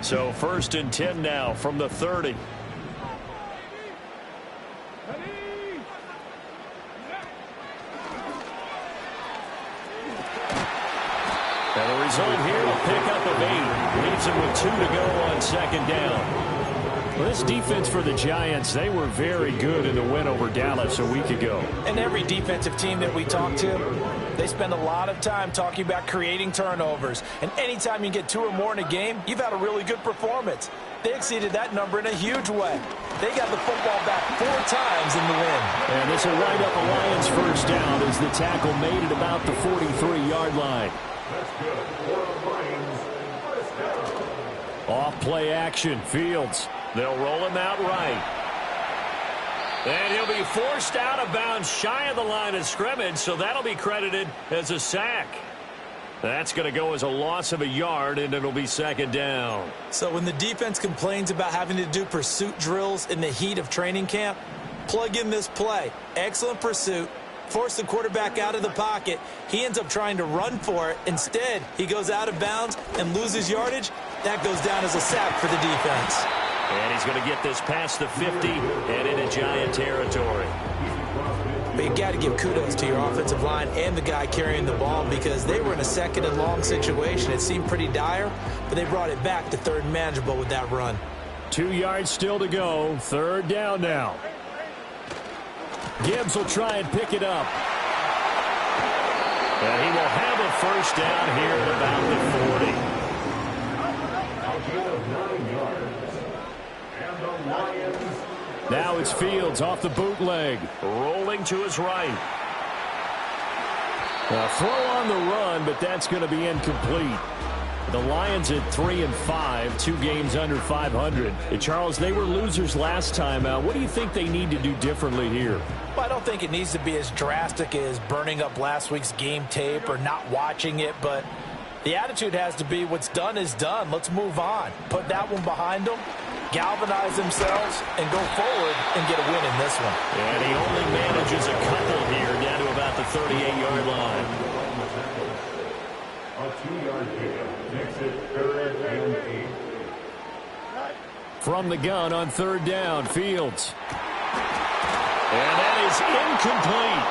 So 1st and 10 now from the 30. And the result here, a pickup of 8. Leaves him with 2 to go on 2nd down. Well, this defense for the Giants, they were very good in the win over Dallas a week ago. And every defensive team that we talk to, they spend a lot of time talking about creating turnovers. And anytime you get 2 or more in a game, you've had a really good performance. They exceeded that number in a huge way. They got the football back 4 times in the win. And this will wind up a Lions 1st down as the tackle made it about the 43-yard line. Off play action, Fields. They'll roll him out right. And he'll be forced out of bounds shy of the line of scrimmage, so that'll be credited as a sack. That's going to go as a loss of a yard, and it'll be 2nd down. So when the defense complains about having to do pursuit drills in the heat of training camp, plug in this play. Excellent pursuit. Force the quarterback out of the pocket. He ends up trying to run for it. Instead, he goes out of bounds and loses yardage. That goes down as a sack for the defense. And he's going to get this past the 50 and into Giant territory. But you got to give kudos to your offensive line and the guy carrying the ball because they were in a 2nd and long situation. It seemed pretty dire, but they brought it back to 3rd and manageable with that run. 2 yards still to go. 3rd down now. Gibbs will try and pick it up. And he will have a 1st down here at about the 40. Now it's Fields off the bootleg. Rolling to his right. A throw on the run, but that's going to be incomplete. The Lions at 3-5, 2 games under 500. And Charles, they were losers last time out. What do you think they need to do differently here? Well, I don't think it needs to be as drastic as burning up last week's game tape or not watching it, but the attitude has to be what's done is done. Let's move on. Put that one behind them, galvanize themselves, and go forward and get a win in this one. And he only manages a couple here down to about the 38-yard line. A 2-yard pickup makes it 3rd and 8. From the gun on 3rd down, Fields. And that is incomplete.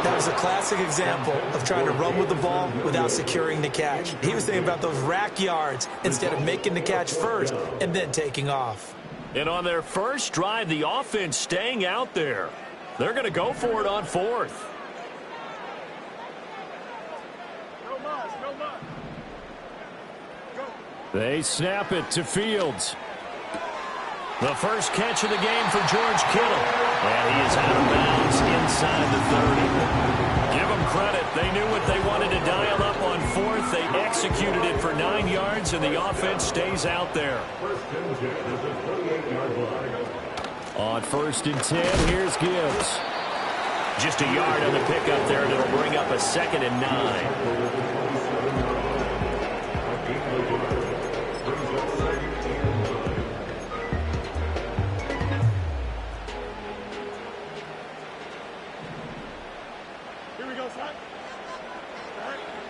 That was a classic example of trying to run with the ball without securing the catch. He was thinking about those rack yards instead of making the catch first and then taking off. And on their first drive, the offense staying out there. They're going to go for it on 4th. They snap it to Fields. The first catch of the game for George Kittle. And he is out of bounds inside the 30. Give them credit. They knew what they wanted to dial up on 4th. They executed it for 9 yards, and the offense stays out there. On 1st and 10, here's Gibbs. Just a yard on the pickup there, and it'll bring up a 2nd and 9.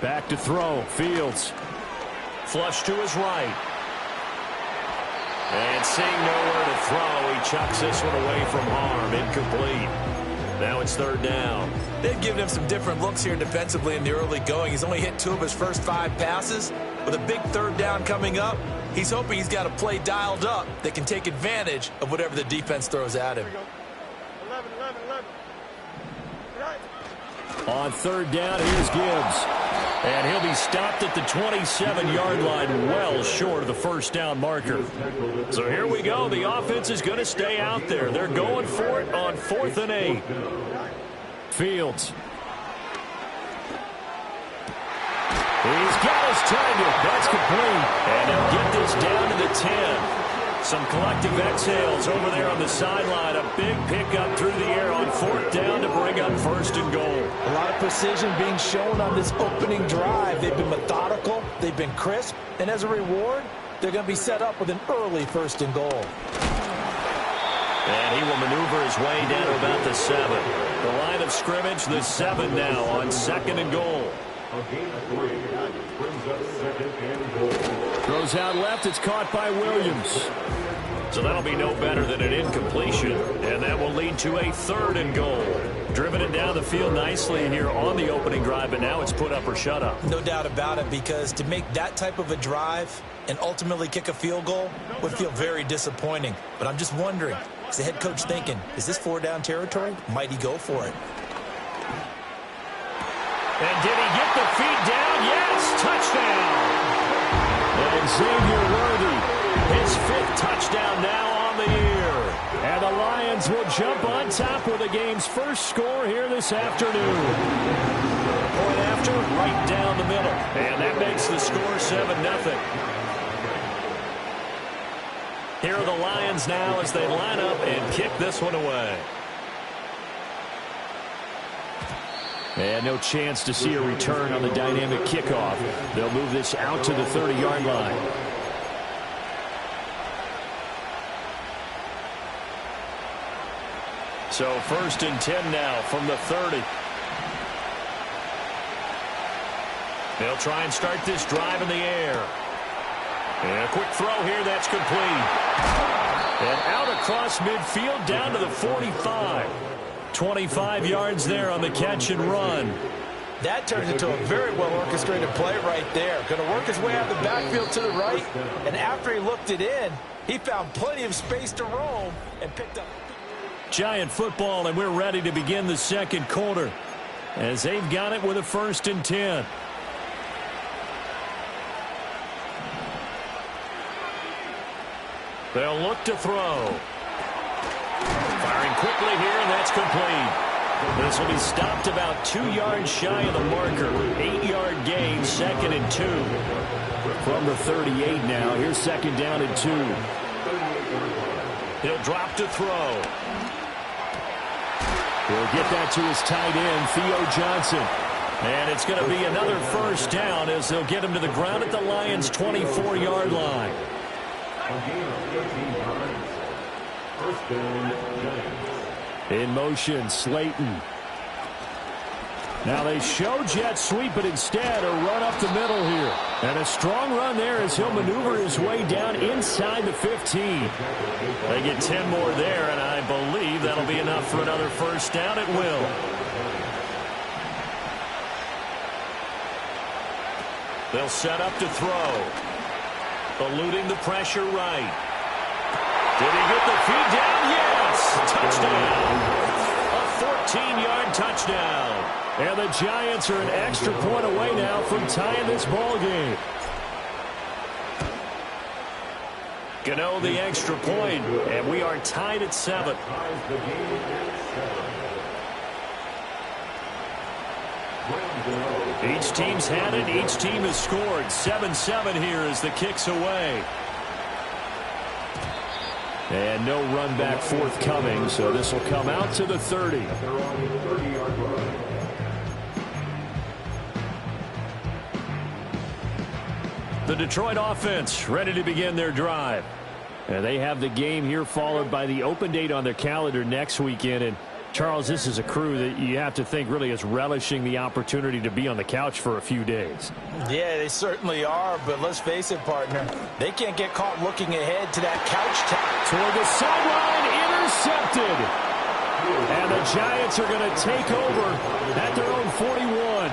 Back to throw. Fields. Flush to his right. And seeing nowhere to throw, he chucks this one away from harm. Incomplete. Now it's 3rd down. They've given him some different looks here defensively in the early going. He's only hit 2 of his first 5 passes. With a big 3rd down coming up, he's hoping he's got a play dialed up that can take advantage of whatever the defense throws at him. 11. On 3rd down, here's Gibbs. And he'll be stopped at the 27-yard line, well short of the 1st down marker. So here we go. The offense is going to stay out there. They're going for it on 4th and 8. Fields. He's got his target. That's complete. And he'll get this down to the 10. Some collective exhales over there on the sideline. A big pickup through the air on 4th down to bring up 1st and goal. A lot of precision being shown on this opening drive. They've been methodical. They've been crisp. And as a reward, they're going to be set up with an early 1st and goal. And he will maneuver his way down to about the 7. The line of scrimmage, the 7 now on 2nd and goal. A gain of 3 brings up second and goal. Throws out left. It's caught by Williams. So that'll be no better than an incompletion, and that will lead to a 3rd and goal. Driven it down the field nicely here on the opening drive, but now it's put up or shut up. No doubt about it, because to make that type of a drive and ultimately kick a field goal would feel very disappointing. But I'm just wondering, is the head coach thinking, is this 4-down territory? Might he go for it? And did he get the feet down? Yes, touchdown. And Xavier Worthy, his 5th touchdown now on the year. And the Lions will jump on top with the game's first score here this afternoon. Point after, right down the middle. And that makes the score 7-0. Here are the Lions now as they line up and kick this one away. And no chance to see a return on the dynamic kickoff. They'll move this out to the 30-yard line. So 1st and 10 now from the 30. They'll try and start this drive in the air. And a quick throw here, that's complete. And out across midfield down to the 45. 25 yards there on the catch and run. That turns into a very well-orchestrated play right there. Going to work his way out of the backfield to the right, and after he looked it in, he found plenty of space to roam and picked up. Giant football, and we're ready to begin the second quarter as they've got it with a 1st and 10. They'll look to throw. Firing quickly here, and that's complete. This will be stopped about 2 yards shy of the marker. 8-yard gain, 2nd and 2. From the 38 now, here's 2nd down and 2. He'll drop to throw. He'll get that to his tight end, Theo Johnson. And it's going to be another 1st down as they'll get him to the ground at the Lions' 24-yard line. In motion, Slayton. Now they show jet sweep, but instead a run up the middle here. And a strong run there as he'll maneuver his way down inside the 15. They get 10 more there, and I believe that'll be enough for another 1st down. It will. They'll set up to throw. Eluding the pressure right. Did he get the feet down? Yes! Touchdown! A 14-yard touchdown. And the Giants are an extra point away now from tying this ball game. Gano the extra point, and we are tied at 7. Each team's had it. Each team has scored. 7-7 here as the kick's away. And no run back forthcoming, so this will come out to the 30. The Detroit offense ready to begin their drive. And they have the game here followed by the open date on their calendar next weekend. And Charles, this is a crew that you have to think really is relishing the opportunity to be on the couch for a few days. Yeah, they certainly are, but let's face it, partner. They can't get caught looking ahead to that couch toward the sideline, intercepted. And the Giants are going to take over at their own 41.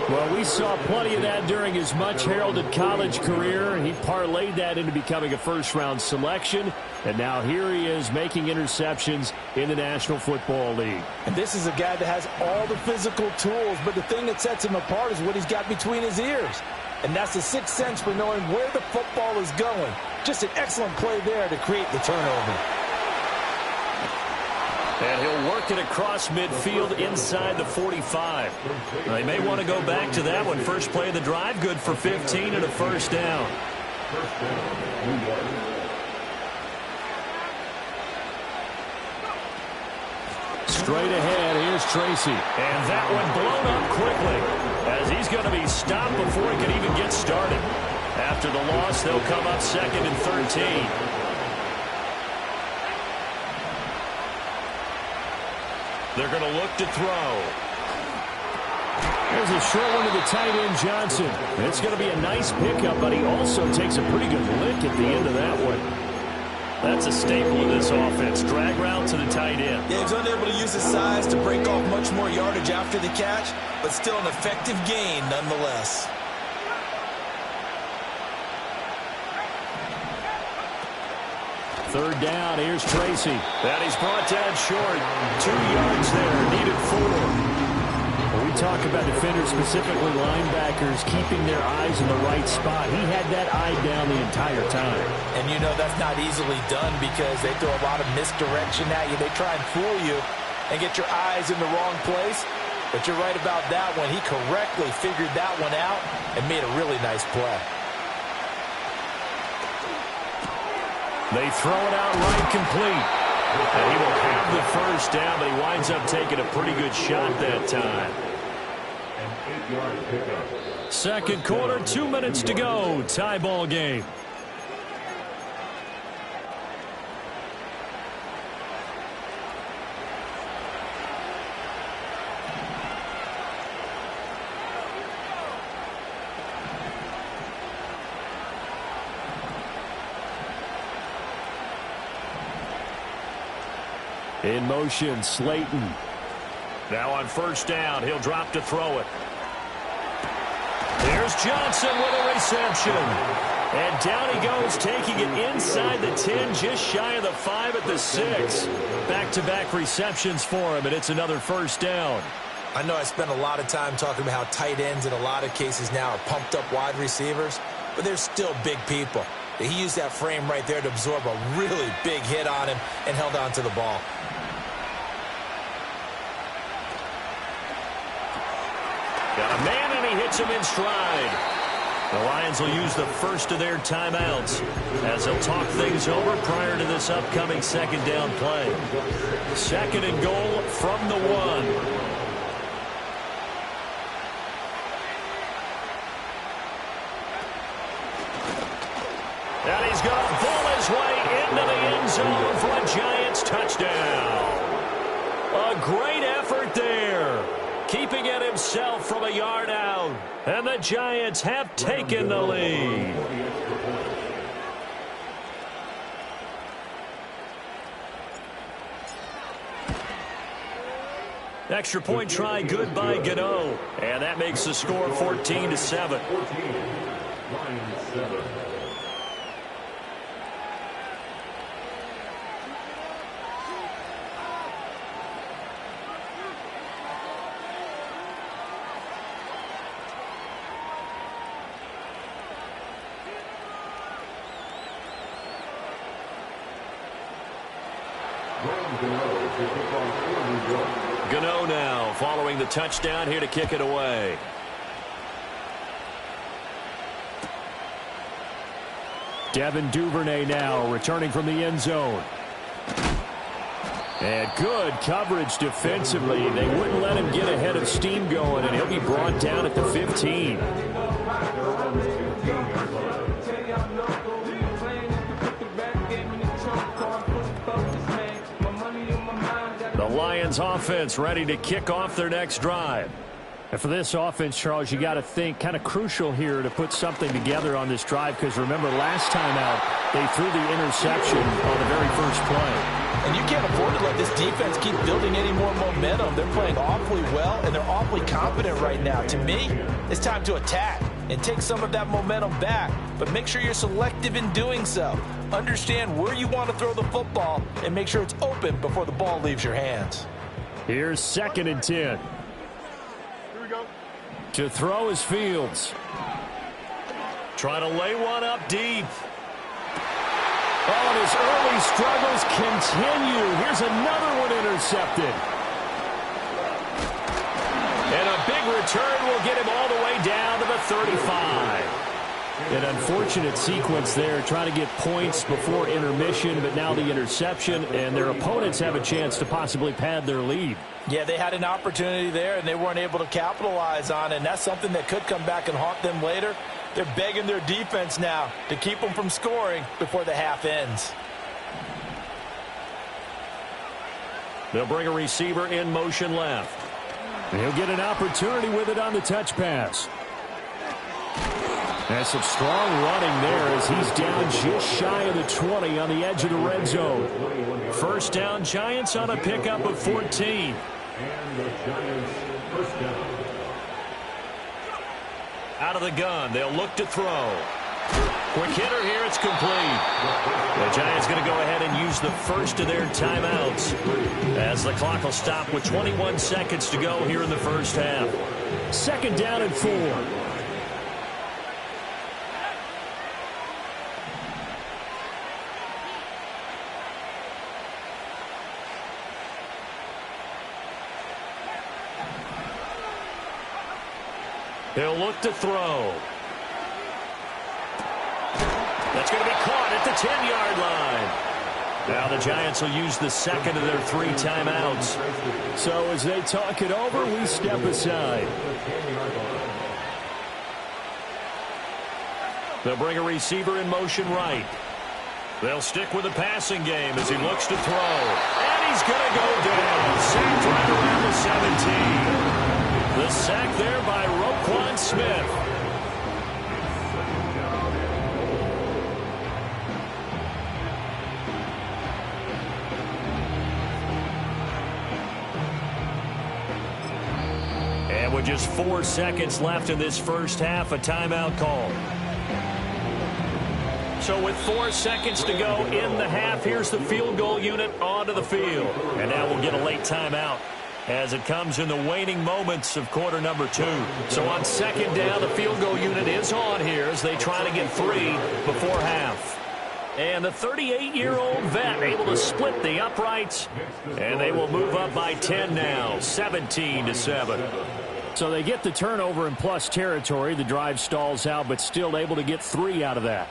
Well, we saw plenty of that during his much-heralded college career. He parlayed that into becoming a first-round selection. And now here he is making interceptions in the National Football League. And this is a guy that has all the physical tools, but the thing that sets him apart is what he's got between his ears. And that's the sixth sense for knowing where the football is going. Just an excellent play there to create the turnover. And he'll work it across midfield inside the 45. They may want to go back to that one. First play of the drive, good for 15 and a first down. Straight ahead, here's Tracy. And that one blown up quickly as he's going to be stopped before he can even get started. After the loss, they'll come up second and 13. They're going to look to throw. Here's a short one to the tight end, Johnson. It's going to be a nice pickup, but he also takes a pretty good lick at the end of that one. That's a staple of this offense. Drag route to the tight end. Yeah, he's unable to use his size to break off much more yardage after the catch, but still an effective gain nonetheless. Third down, here's Tracy. And he's brought down short. 2 yards there, needed 4. When we talk about defenders, specifically linebackers, keeping their eyes in the right spot, he had that eye down the entire time. And you know that's not easily done because they throw a lot of misdirection at you. They try and fool you and get your eyes in the wrong place. But you're right about that one. He correctly figured that one out and made a really nice play. They throw it out right complete. And he will have the first down, but he winds up taking a pretty good shot that time. An 8-yard pickup. Second quarter, 2 minutes to go. Tie ball game. In motion, Slayton. Now on first down, he'll drop to throw it. There's Johnson with a reception. And down he goes, taking it inside the 10, just shy of the 5 at the 6. Back-to-back receptions for him, and it's another first down. I know I spent a lot of time talking about how tight ends in a lot of cases now are pumped up wide receivers, but they're still big people. He used that frame right there to absorb a really big hit on him and held on to the ball. Got a man, and he hits him in stride. The Lions will use the first of their timeouts as they'll talk things over prior to this upcoming second down play. Second and goal from the 1. And he's going to pull his way into the end zone for a Giants touchdown. A great effort there, keeping it himself from a yard out. And the Giants have taken the lead. Extra point try, good by Gano. And that makes the score 14-7. 14, Lions 7. Gano now following the touchdown here to kick it away. Devin Duvernay now returning from the end zone. And good coverage defensively. They wouldn't let him get ahead of steam going, and he'll be brought down at the 15. The Lions offense ready to kick off their next drive. And for this offense, Charles, you got to think kind of crucial here to put something together on this drive, because remember last time out they threw the interception on the very first play. And you can't afford to let this defense keep building any more momentum. They're playing awfully well, and they're awfully confident right now. To me, it's time to attack and take some of that momentum back. But make sure you're selective in doing so. Understand where you want to throw the football and make sure it's open before the ball leaves your hands. Here's second and 10. Here we go. To throw is Fields. Trying to lay one up deep. Oh, and his early struggles continue. Here's another one intercepted. And a big return will get him all the way down to the 35. An unfortunate sequence there, trying to get points before intermission, but now the interception, and their opponents have a chance to possibly pad their lead. Yeah, they had an opportunity there, and they weren't able to capitalize on it, and that's something that could come back and haunt them later. They're begging their defense now to keep them from scoring before the half ends. They'll bring a receiver in motion left. He'll get an opportunity with it on the touch pass. That's some strong running there as he's down just shy of the 20 on the edge of the red zone. First down, Giants on a pickup of 14. And the Giants first down. Out of the gun, they'll look to throw. Quick hitter here, it's complete. The Giants going to go ahead and use the first of their timeouts as the clock will stop with 21 seconds to go here in the first half. Second down and 4. He'll look to throw. That's going to be caught at the 10-yard line. Now the Giants will use the second of their 3 timeouts. So as they talk it over, we step aside. They'll bring a receiver in motion right. They'll stick with the passing game as he looks to throw. And he's going to go down. Sacked right around the 17. The sack there by Roquan Smith. And with just 4 seconds left in this first half, a timeout call. So with 4 seconds to go in the half, here's the field goal unit onto the field. And now we'll get a late timeout as it comes in the waning moments of quarter number 2. So on second down, the field goal unit is on here as they try to get 3 before half. And the 38-year-old vet able to split the uprights, and they will move up by 10 now, 17-7. So they get the turnover in plus territory. The drive stalls out, but still able to get 3 out of that.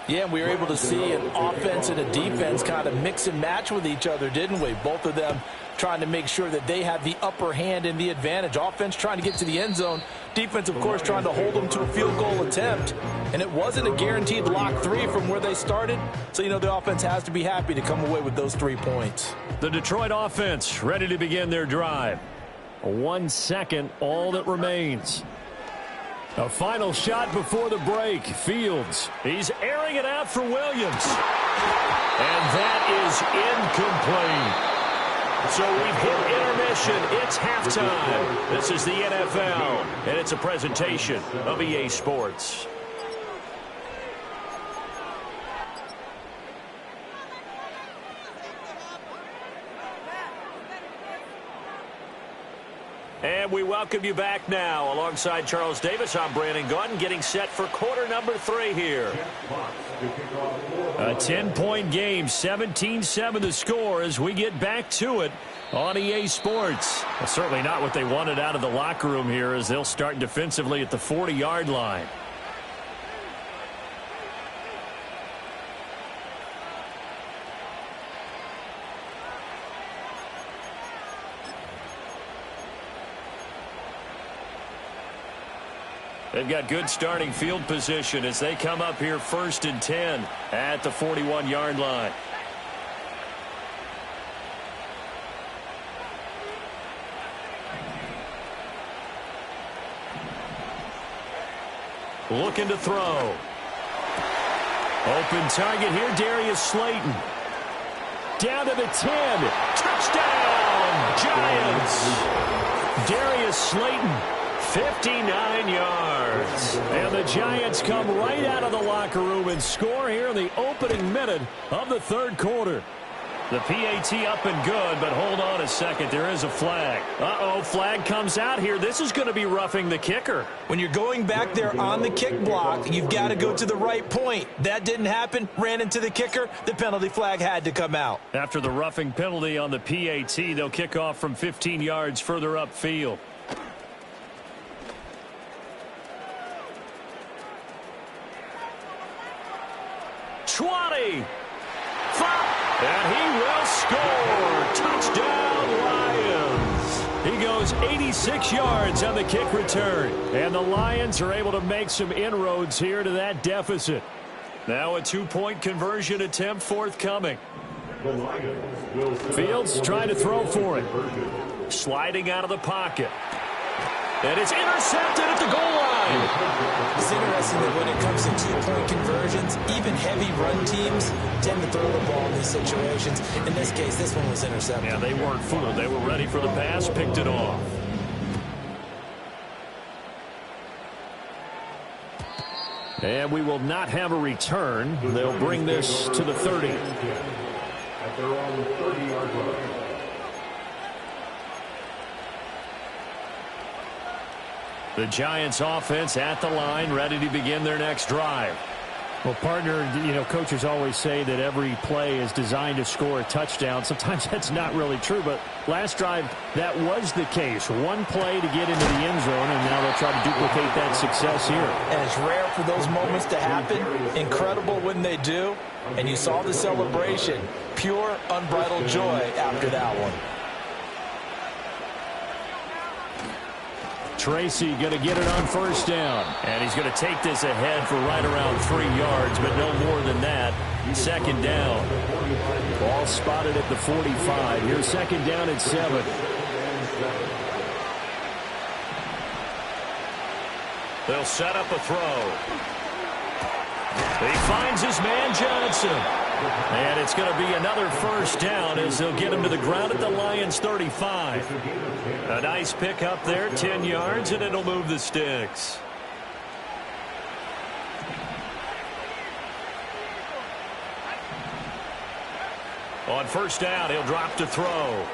Yeah, we were able to see an offense and a defense kind of mix and match with each other, didn't we? Both of them trying to make sure that they have the upper hand and the advantage. Offense trying to get to the end zone. Defense, of course, trying to hold them to a field goal attempt. And it wasn't a guaranteed lock 3 from where they started. So, you know, the offense has to be happy to come away with those 3 points. The Detroit offense ready to begin their drive. 1 second, all that remains. A final shot before the break. Fields. He's airing it out for Williams. And that is incomplete. So we've hit intermission. It's halftime. This is the NFL, and it's a presentation of EA Sports. And we welcome you back now. Alongside Charles Davis, I'm Brandon Gunn, getting set for quarter number 3 here. A 10-point game, 17-7 the score as we get back to it on EA Sports. Well, certainly not what they wanted out of the locker room here as they'll start defensively at the 40-yard line. They've got good starting field position as they come up here 1st and 10 at the 41-yard line. Looking to throw. Open target here, Darius Slayton. Down to the 10. Touchdown, Giants. Darius Slayton. 59 yards. And the Giants come right out of the locker room and score here in the opening minute of the 3rd quarter. The PAT up and good, but hold on a second. There is a flag. Uh-oh, flag comes out here. This is going to be roughing the kicker. When you're going back there on the kick block, you've got to go to the right point. That didn't happen. Ran into the kicker. The penalty flag had to come out. After the roughing penalty on the PAT, they'll kick off from 15 yards further upfield. And he will score. Touchdown, Lions. He goes 86 yards on the kick return. And the Lions are able to make some inroads here to that deficit. Now a 2-point conversion attempt forthcoming. Fields trying to throw for it. Sliding out of the pocket. And it's intercepted at the goal line. It's interesting that when it comes to two-point conversions, even heavy run teams tend to throw the ball in these situations. In this case, this one was intercepted. Yeah, they weren't fooled. They were ready for the pass, picked it off. And we will not have a return. They'll bring this to the 30. At their own 30-yard line. The Giants offense at the line, ready to begin their next drive. Well, partner, coaches always say that every play is designed to score a touchdown. Sometimes that's not really true, but last drive, that was the case. One play to get into the end zone, and now they'll try to duplicate that success here. And it's rare for those moments to happen. Incredible when they do. And you saw the celebration. Pure, unbridled joy after that one. Tracy going to get it on first down. And he's going to take this ahead for right around 3 yards, but no more than that. Second down. Ball spotted at the 45. Here's second down at 7. They'll set up a throw. He finds his man Johnson. And it's going to be another first down as they'll get him to the ground at the Lions' 35. A nice pick up there, 10 yards, and it'll move the sticks. On first down, he'll drop to throw.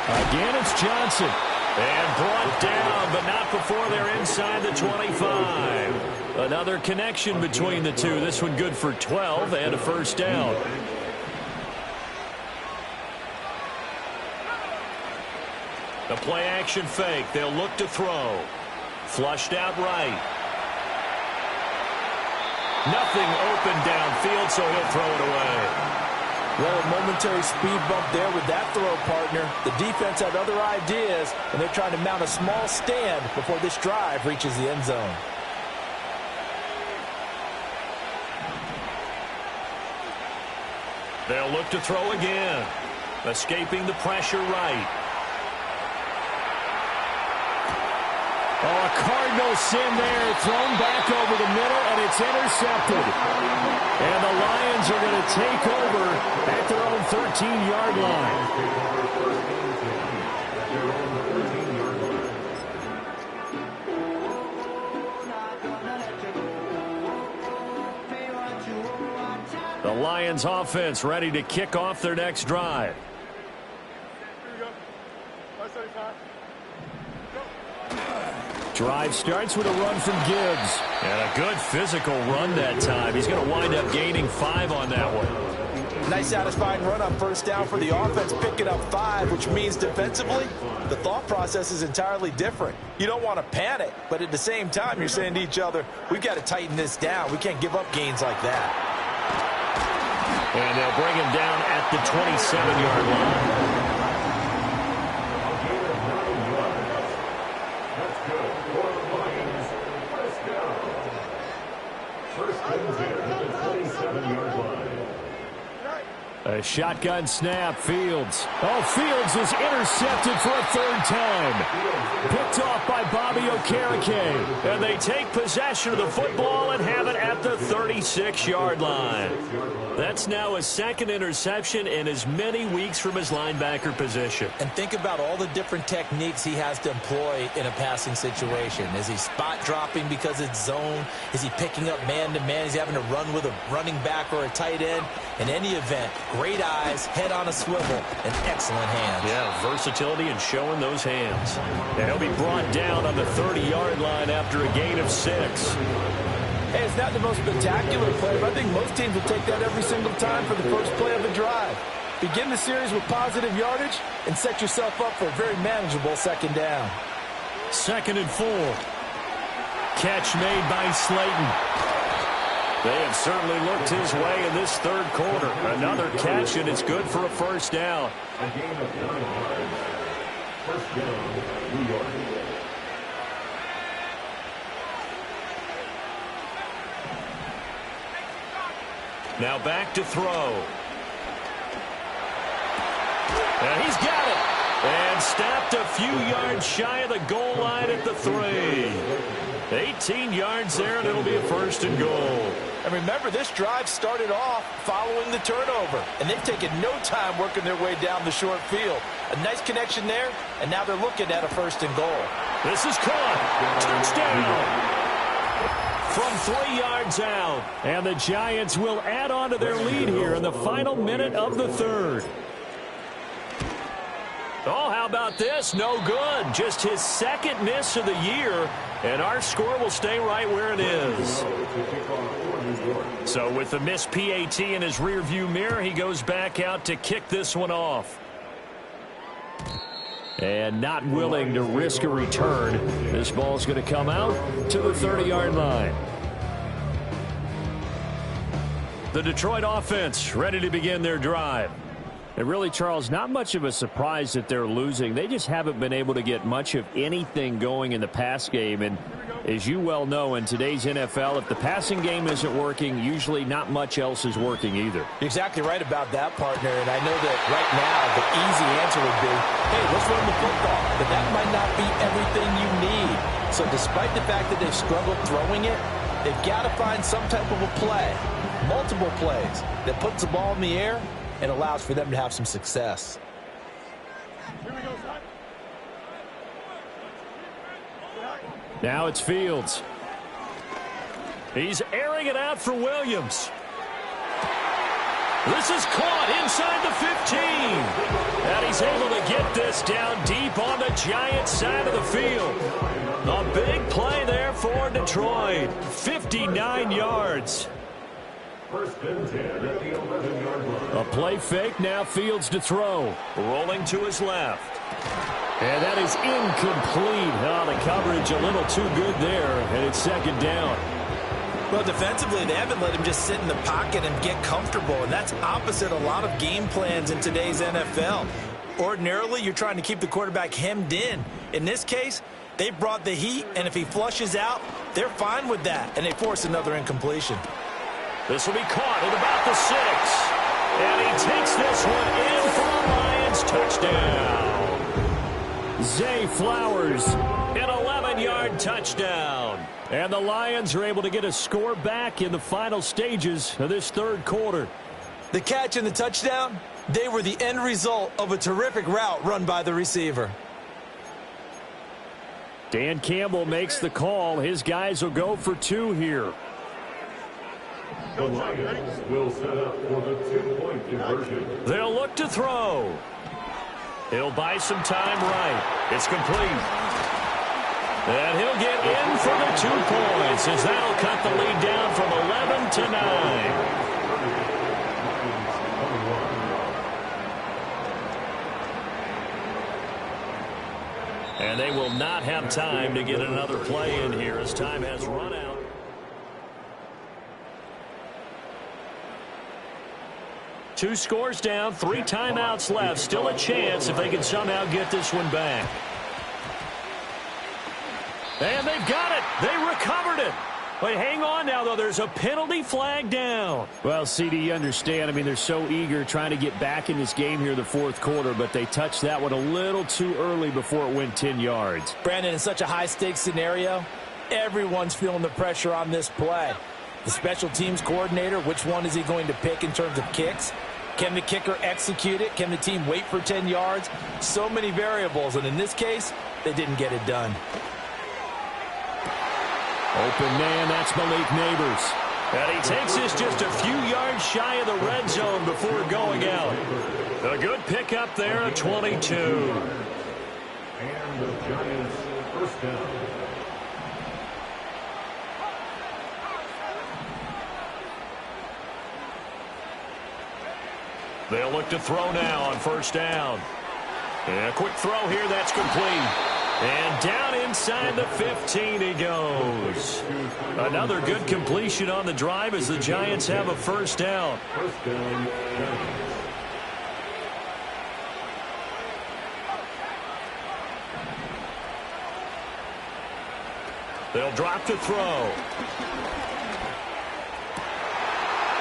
Again, it's Johnson. And brought down, but not before they're inside the 25. Another connection between the two. This one good for 12 and a first down. The play action fake. They'll look to throw. Flushed out right. Nothing open downfield, so he'll throw it away. Well, a momentary speed bump there with that throw, partner. The defense had other ideas, and they're trying to mount a small stand before this drive reaches the end zone. They'll look to throw again. Escaping the pressure right. Oh, a Cardinal sin there. Thrown back over the middle, and it's intercepted. And the Lions are going to take over at their own 13-yard line. The Lions offense ready to kick off their next drive. Drive starts with a run from Gibbs. And a good physical run that time. He's going to wind up gaining 5 on that one. Nice satisfying run on first down for the offense, picking up 5, which means defensively, the thought process is entirely different. You don't want to panic, but at the same time, you're saying to each other, we've got to tighten this down. We can't give up gains like that. And they'll bring him down at the 27-yard line. A shotgun snap, Fields. Oh, Fields is intercepted for a third time. Picked off by Bobby Okereke. And they take possession of the football and have it at the 36-yard line. That's now his second interception in as many weeks from his linebacker position. And think about all the different techniques he has to employ in a passing situation. Is he spot dropping because it's zone? Is he picking up man-to-man? Is he having to run with a running back or a tight end? In any event, great eyes, head on a swivel, and excellent hands. Yeah, versatility and showing those hands. And he'll be brought down on the 30-yard line after a gain of 6. Hey, it's not the most spectacular play, but I think most teams will take that every single time for the first play of the drive. Begin the series with positive yardage and set yourself up for a very manageable second down. 2nd and 4. Catch made by Slayton. They have certainly looked his way in this third quarter. Another catch, and it's good for a first down. A gain of 9 yards. First down, New York. Now back to throw. And he's got it. And stopped a few yards shy of the goal line at the 3. 18 yards there, and it'll be a 1st and goal. And remember, this drive started off following the turnover, and they've taken no time working their way down the short field. A nice connection there, and now they're looking at a 1st and goal. This is caught. Touchdown. From 3 yards out. And the Giants will add on to their lead here in the final minute of the 3rd. Oh, how about this? No good. Just his 2nd miss of the year, and our score will stay right where it is. So with the missed PAT in his rearview mirror, he goes back out to kick this one off. And not willing to risk a return. This ball's going to come out to the 30-yard line. The Detroit offense ready to begin their drive. And really, Charles, not much of a surprise that they're losing. They just haven't been able to get much of anything going in the pass game. And as you well know, in today's NFL, if the passing game isn't working, usually not much else is working either. You're exactly right about that, partner. And I know that right now the easy answer would be, hey, let's run the football. But that might not be everything you need. So despite the fact that they've struggled throwing it, they've got to find some type of a play, multiple plays, that puts the ball in the air and allows for them to have some success. Now it's Fields. He's airing it out for Williams. This is caught inside the 15. And he's able to get this down deep on the Giants side of the field. A big play there for Detroit. 59 yards. A play fake, now Fields to throw. Rolling to his left. And that is incomplete. Oh, the coverage a little too good there, and it's 2nd down. Well, defensively, they haven't let him just sit in the pocket and get comfortable, and that's opposite a lot of game plans in today's NFL. Ordinarily, you're trying to keep the quarterback hemmed in. In this case, they brought the heat, and if he flushes out, they're fine with that, and they force another incompletion. This will be caught at about the 6. And he takes this one in for a Lions touchdown. Zay Flowers. An 11-yard touchdown. And the Lions are able to get a score back in the final stages of this 3rd quarter. The catch and the touchdown, they were the end result of a terrific route run by the receiver. Dan Campbell makes the call. His guys will go for 2 here. The Lions will set up for the 2-point conversion. They'll look to throw. He'll buy some time right. It's complete. And he'll get in for the 2 points as that'll cut the lead down from 11 to 9. And they will not have time to get another play in here as time has run out. Two scores down, 3 timeouts left. Still a chance if they can somehow get this one back. And they've got it. They recovered it. But hang on now, though. There's a penalty flag down. Well, CD, you understand. I mean, they're so eager trying to get back in this game here in the 4th quarter, but they touched that one a little too early before it went 10 yards. Brandon, in such a high-stakes scenario, everyone's feeling the pressure on this play. The special teams coordinator, which one is he going to pick in terms of kicks? Can the kicker execute it? Can the team wait for 10 yards? So many variables, and in this case, they didn't get it done. Open man, that's Malik Neighbors. And he takes this just a few yards shy of the red zone before going out. A good pickup there at 22. And the Giants' 1st down. They'll look to throw now on 1st down. And a quick throw here, that's complete. And down inside the 15 he goes. Another good completion on the drive as the Giants have a 1st down. 1st down. They'll drop to throw.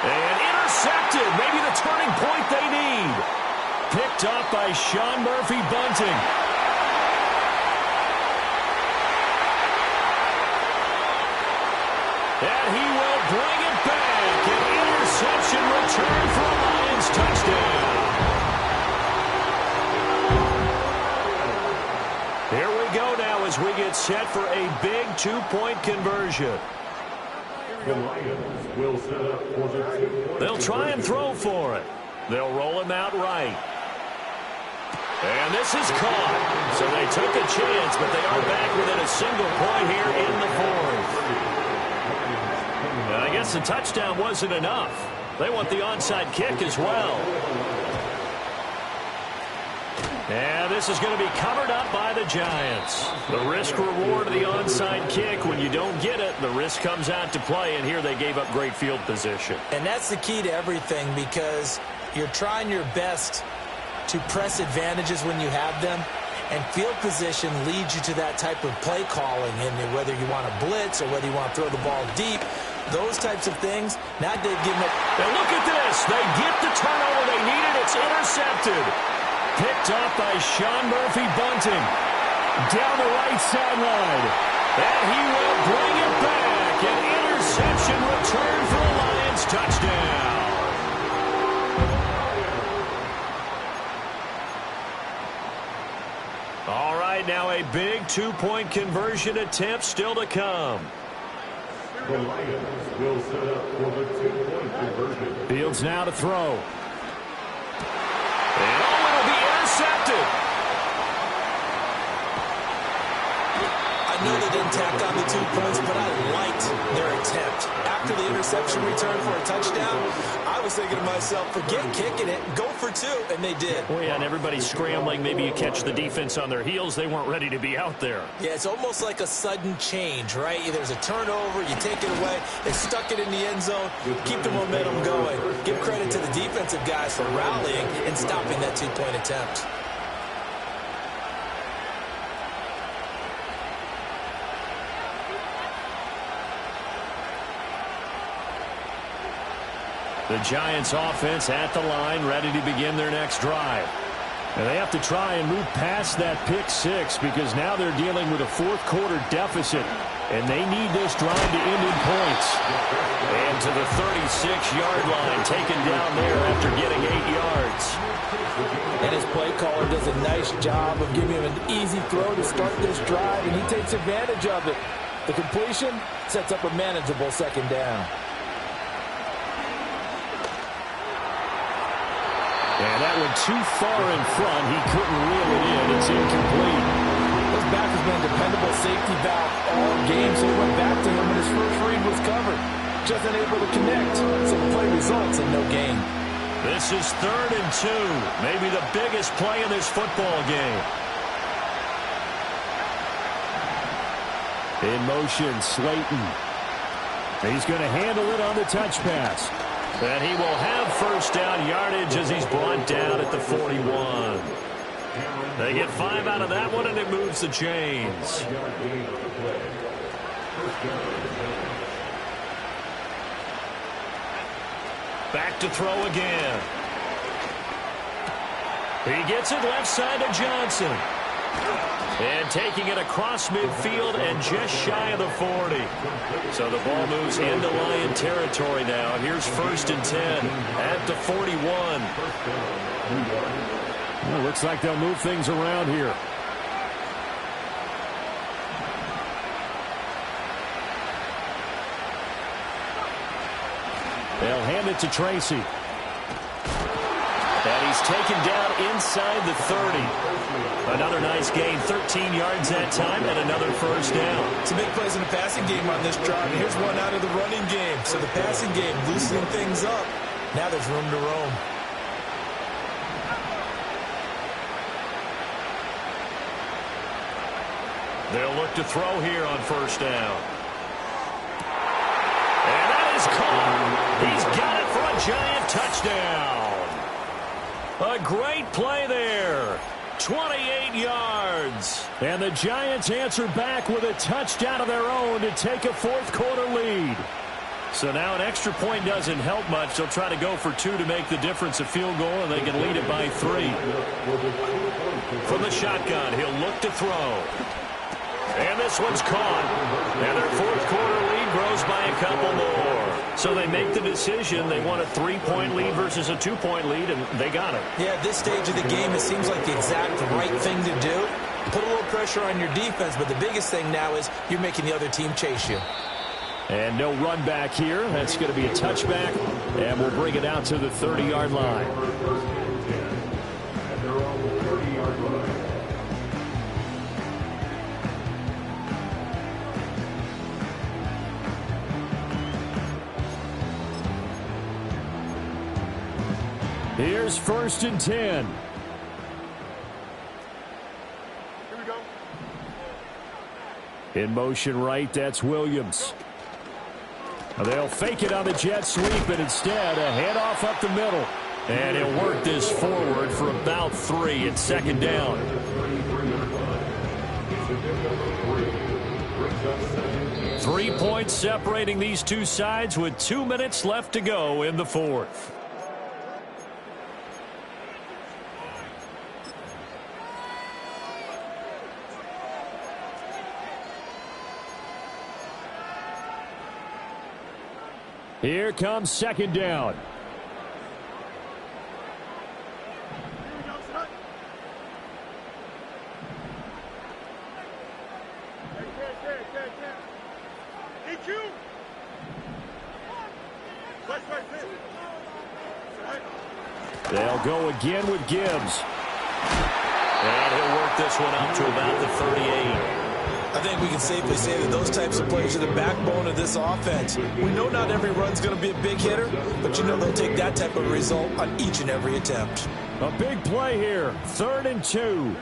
And intercepted. Maybe the turning point they need. picked off by Sean Murphy-Bunting. And he will bring it back. An interception return for a Lions touchdown. Here we go now as we get set for a big two-point conversion. The Lions will set up for the 2-point. They'll try and throw for it. They'll roll him out right. And this is caught. So they took a chance, but they are back within a single point here in the fourth. I guess the touchdown wasn't enough. They want the onside kick as well. And this is going to be covered up by the Giants. The risk-reward of the onside kick, when you don't get it, the risk comes out to play, and here they gave up great field position. And that's the key to everything, because you're trying your best to press advantages when you have them, and field position leads you to that type of play calling, and whether you want to blitz or whether you want to throw the ball deep, those types of things. Now they've given up. And look at this. They get the turnover they needed. It's intercepted. Picked off by Sean Murphy-Bunting. Down the right sideline. And he will bring it back. An interception return for a Lions touchdown. All right, now a big two-point conversion attempt still to come. The Lions will set up for the 2-point conversion. Fields now to throw. And it'll be intercepted. I know they didn't tack on the 2 points, but I liked their attempt. After the interception return for a touchdown, I was thinking to myself, forget kicking it, go for 2, and they did. Oh, yeah, and everybody's scrambling. Maybe you catch the defense on their heels. They weren't ready to be out there. Yeah, it's almost like a sudden change, right? There's a turnover, you take it away, they stuck it in the end zone, keep the momentum going. Give credit to the defensive guys for rallying and stopping that 2-point attempt. The Giants offense at the line, ready to begin their next drive. And they have to try and move past that pick six, because now they're dealing with a fourth-quarter deficit, and they need this drive to end in points. And to the 36-yard line, taken down there after getting 8 yards. And his play caller does a nice job of giving him an easy throw to start this drive, and he takes advantage of it. The completion sets up a manageable second down. And that went too far in front. He couldn't reel it in. It's incomplete. This back has been a dependable safety valve all game, so he went back to him when his first read was covered. Just unable to connect, so the play results in no gain. This is 3rd and 2, maybe the biggest play in this football game. In motion, Slayton. He's going to handle it on the touch pass. And he will have first down yardage as he's brought down at the 41. They get 5 out of that one, and it moves the chains. Back to throw again. He gets it left side to Johnson. And taking it across midfield and just shy of the 40. So the ball moves into Lion territory now. Here's 1st and 10 at the 41. Well, looks like they'll move things around here. They'll hand it to Tracy. And he's taken down inside the 30. Another nice gain, 13 yards that time, and another first down. Some big plays in the passing game on this drive, and here's one out of the running game. So the passing game loosening things up. Now there's room to roam. They'll look to throw here on first down. And that is caught. He's got it for a Giant touchdown. A great play there. 28 yards. And the Giants answer back with a touchdown of their own to take a fourth-quarter lead. So now an extra point doesn't help much. They'll try to go for 2 to make the difference a field goal, and they can lead it by 3. From the shotgun, he'll look to throw. And this one's caught. And their fourth quarter lead grows by a couple more. So they make the decision. They want a 3-point lead versus a 2-point lead, and they got it. Yeah, at this stage of the game, it seems like the exact right thing to do. Put a little pressure on your defense, but the biggest thing now is you're making the other team chase you. And no run back here. That's going to be a touchback, and we'll bring it out to the 30-yard line. Here's 1st and 10. Here we go. In motion right, that's Williams. They'll fake it on the jet sweep, and instead a handoff up the middle. And he'll work this forward for about 3. It's 2nd down. 3 points separating these two sides with 2 minutes left to go in the 4th. Here comes 2nd down. They'll go again with Gibbs. And he'll work this one out to about the 38. I think we can safely say that those types of players are the backbone of this offense. We know not every run's going to be a big hitter, but you know they'll take that type of result on each and every attempt. A big play here. 3rd and 2.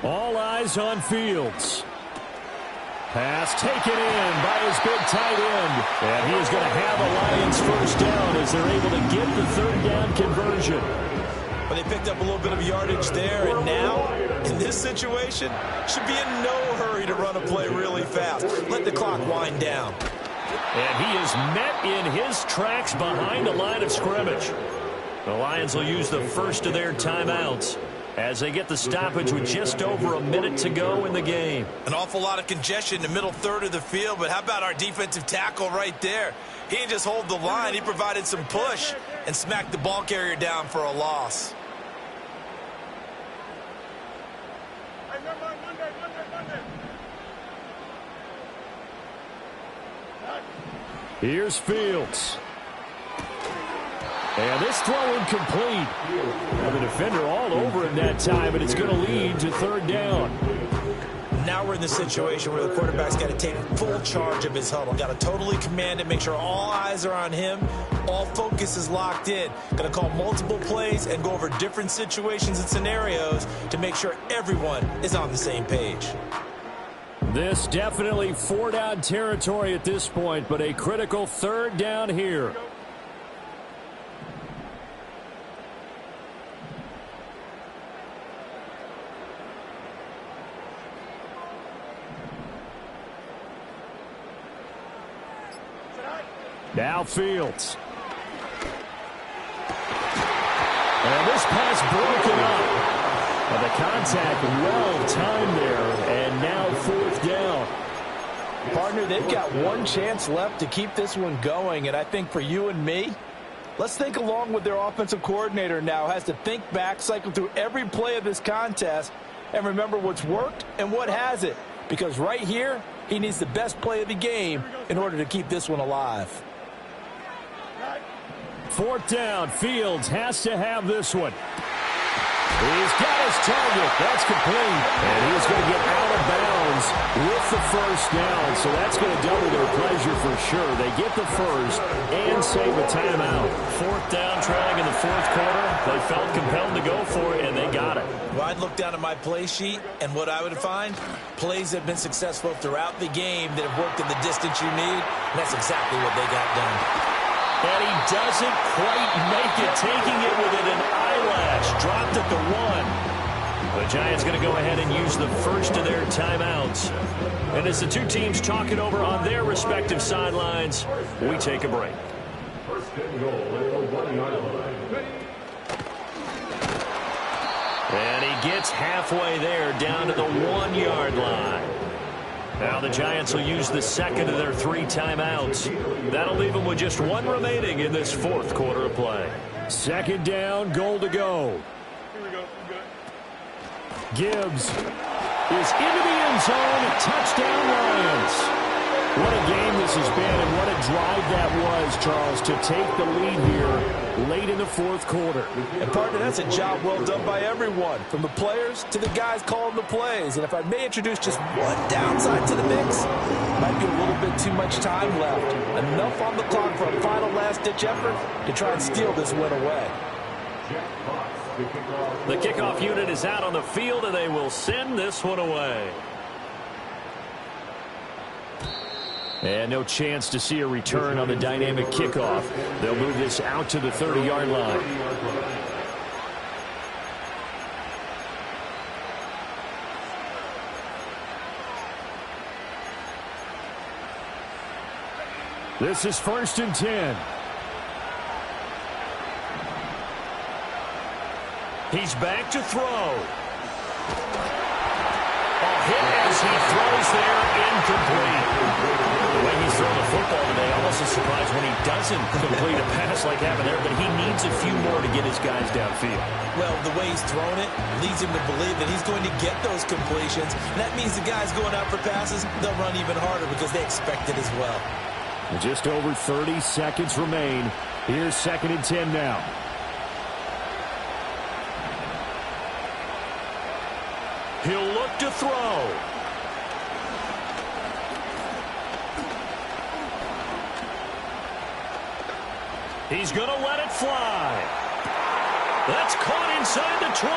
All eyes on Fields. Pass taken in by his big tight end. And he is going to have a Lions 1st down as they're able to get the 3rd down conversion. But they picked up a little bit of yardage there, and now, in this situation, should be in no hurry to run a play really fast. Let the clock wind down. And he is met in his tracks behind the line of scrimmage. The Lions will use the first of their timeouts as they get the stoppage with just over a minute to go in the game. An awful lot of congestion in the middle third of the field, but how about our defensive tackle right there? He didn't just hold the line, he provided some push and smacked the ball carrier down for a loss. Here's Fields. And this throw incomplete. And the defender all over him that time, and it's going to lead to 3rd down. Now we're in the situation where the quarterback's got to take full charge of his huddle. Got to totally command it, make sure all eyes are on him. All focus is locked in. Got to call multiple plays and go over different situations and scenarios to make sure everyone is on the same page. This definitely 4-down territory at this point, but a critical 3rd down here. Now Fields. And this pass broken up. And the contact well-timed there, and now 4th down. Partner, they've got one chance left to keep this one going, and I think for you and me, let's think along with their offensive coordinator now. Has to think back, cycle through every play of this contest, and remember what's worked and what hasn't. Because right here, he needs the best play of the game in order to keep this one alive. 4th down, Fields has to have this one. He's got his target. That's complete. And he's going to get out of bounds with the 1st down. So that's going to double their pleasure for sure. They get the 1st and save a timeout. 4th down, trailing in the 4th quarter. They felt compelled to go for it, and they got it. Well, I'd look down at my play sheet, and what I would find, plays that have been successful throughout the game that have worked in the distance you need, and that's exactly what they got done. And he doesn't quite make it, taking it within an eyelash. Dropped at the 1. The Giants going to go ahead and use the first of their timeouts. And as the two teams talk it over on their respective sidelines, we take a break. First and goal at the 1-yard line. And he gets halfway there, down to the 1-yard line. Now the Giants will use the second of their 3 timeouts. That'll leave them with just 1 remaining in this fourth quarter of play. Second down, goal to go. Here we go. Gibbs is into the end zone. Touchdown, Lions. What a game this has been, and what a drive that was, Charles, to take the lead here late in the fourth quarter. And, partner, that's a job well done by everyone, from the players to the guys calling the plays. And if I may introduce just one downside to the mix, might be a little bit too much time left. Enough on the clock for a final last-ditch effort to try and steal this win away. The kickoff unit is out on the field, and they will send this one away. And no chance to see a return on the dynamic kickoff. They'll move this out to the 30-yard line. This is 1st and 10. He's back to throw. Hit as he throws there, incomplete. The way he's throwing the football today, almost a surprise when he doesn't complete a pass like that there, but he needs a few more to get his guys downfield. Well, the way he's thrown it leads him to believe that he's going to get those completions. And that means the guys going out for passes, they'll run even harder because they expect it as well. Just over 30 seconds remain. Here's 2nd and 10 now. He'll look to throw. He's going to let it fly. That's caught inside the 20.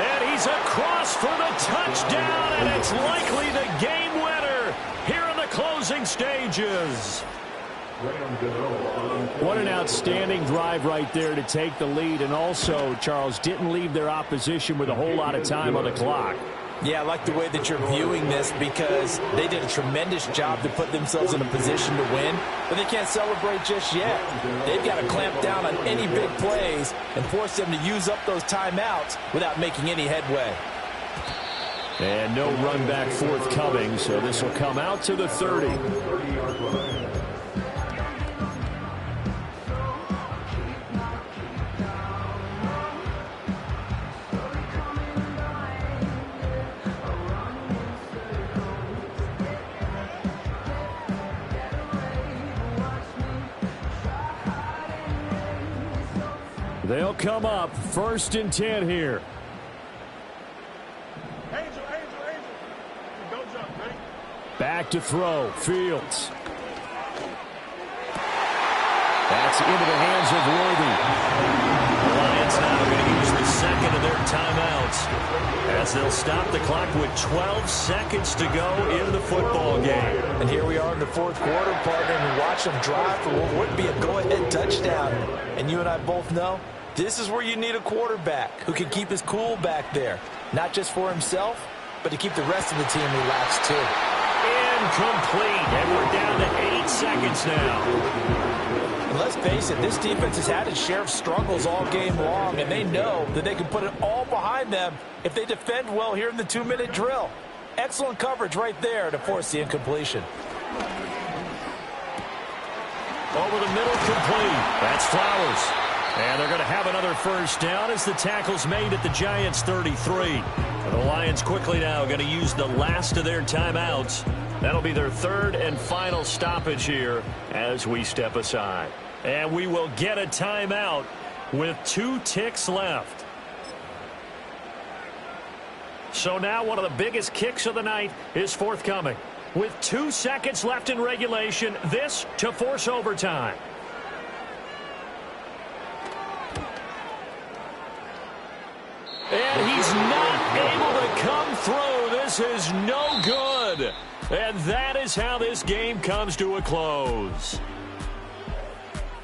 And he's across for the touchdown, and it's likely the game winner here in the closing stages. What an outstanding drive right there to take the lead, and also, Charles, didn't leave their opposition with a whole lot of time on the clock. Yeah, I like the way that you're viewing this because they did a tremendous job to put themselves in a position to win, but they can't celebrate just yet. They've got to clamp down on any big plays and force them to use up those timeouts without making any headway. And no run back forthcoming, so this will come out to the 30. They'll come up 1st and 10 here. Angel. Don't jump, ready? Back to throw. Fields. That's into the hands of Worthy. The Lions now going to use the second of their timeouts as they'll stop the clock with 12 seconds to go in the football game. And here we are in the fourth quarter, partner, and watch them drive for what would be a go-ahead touchdown. And you and I both know this is where you need a quarterback who can keep his cool back there, not just for himself, but to keep the rest of the team relaxed too. Incomplete, and we're down to 8 seconds now. And let's face it, this defense has had its share of struggles all game long, and they know that they can put it all behind them if they defend well here in the 2-minute drill. Excellent coverage right there to force the incompletion. Over the middle, complete. That's Flowers. And they're going to have another first down as the tackle's made at the Giants' 33. And the Lions quickly now going to use the last of their timeouts. That'll be their 3rd and final stoppage here as we step aside. And we will get a timeout with 2 ticks left. So now one of the biggest kicks of the night is forthcoming. With 2 seconds left in regulation, this to force overtime. And he's not able to come through. This is no good. And that is how this game comes to a close.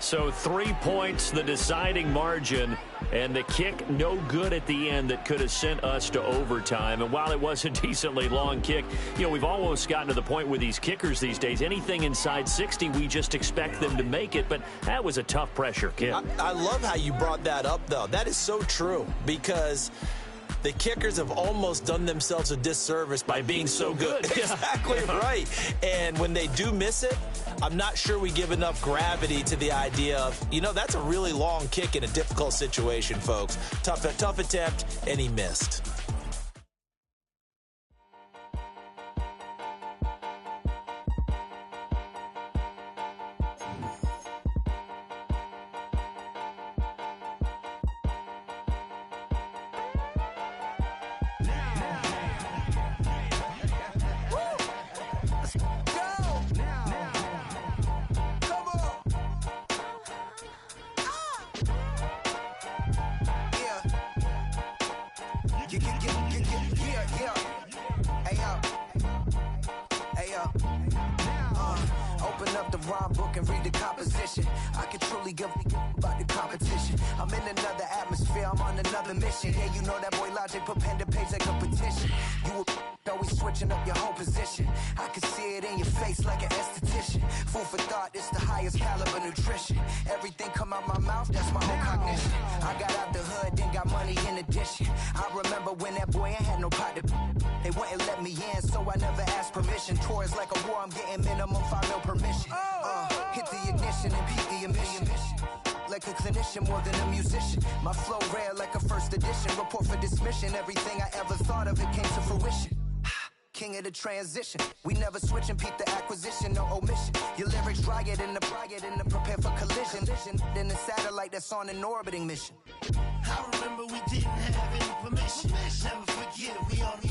So 3 points, the deciding margin, and the kick no good at the end that could have sent us to overtime. And while it was a decently long kick, we've almost gotten to the point with these kickers these days, anything inside 60, we just expect them to make it. But that was a tough pressure kick. I love how you brought that up, though. That is so true, because the kickers have almost done themselves a disservice by being so good. Exactly right. And when they do miss it, I'm not sure we give enough gravity to the idea of, that's a really long kick in a difficult situation, folks. Tough attempt, and he missed. Open up the rhyme book and read the composition. I can truly give about the competition. I'm in another atmosphere, I'm on another mission. Yeah, you know that boy Logic put pen to page like a petition. You always switching up your whole position. I can see it in your face like an esthetician. Food for thought, it's the highest caliber nutrition. Everything come out my mouth, that's my whole cognition. I got out the hood, then got money in addition. I remember when that boy ain't had no pot to. They wouldn't let me in, so I never asked permission. Tours like a war, I'm getting minimum 5 mil permission. Hit the ignition and beat the emission. Like a clinician more than a musician. My flow rare like a first edition. Report for dismission. Everything I ever thought of, it came to fruition. King of the transition. We never switch and peep the acquisition, no omission. Your lyrics dry it in the prepare for collision. Then the satellite that's on an orbiting mission. I remember we didn't have any permission. Never forget, we only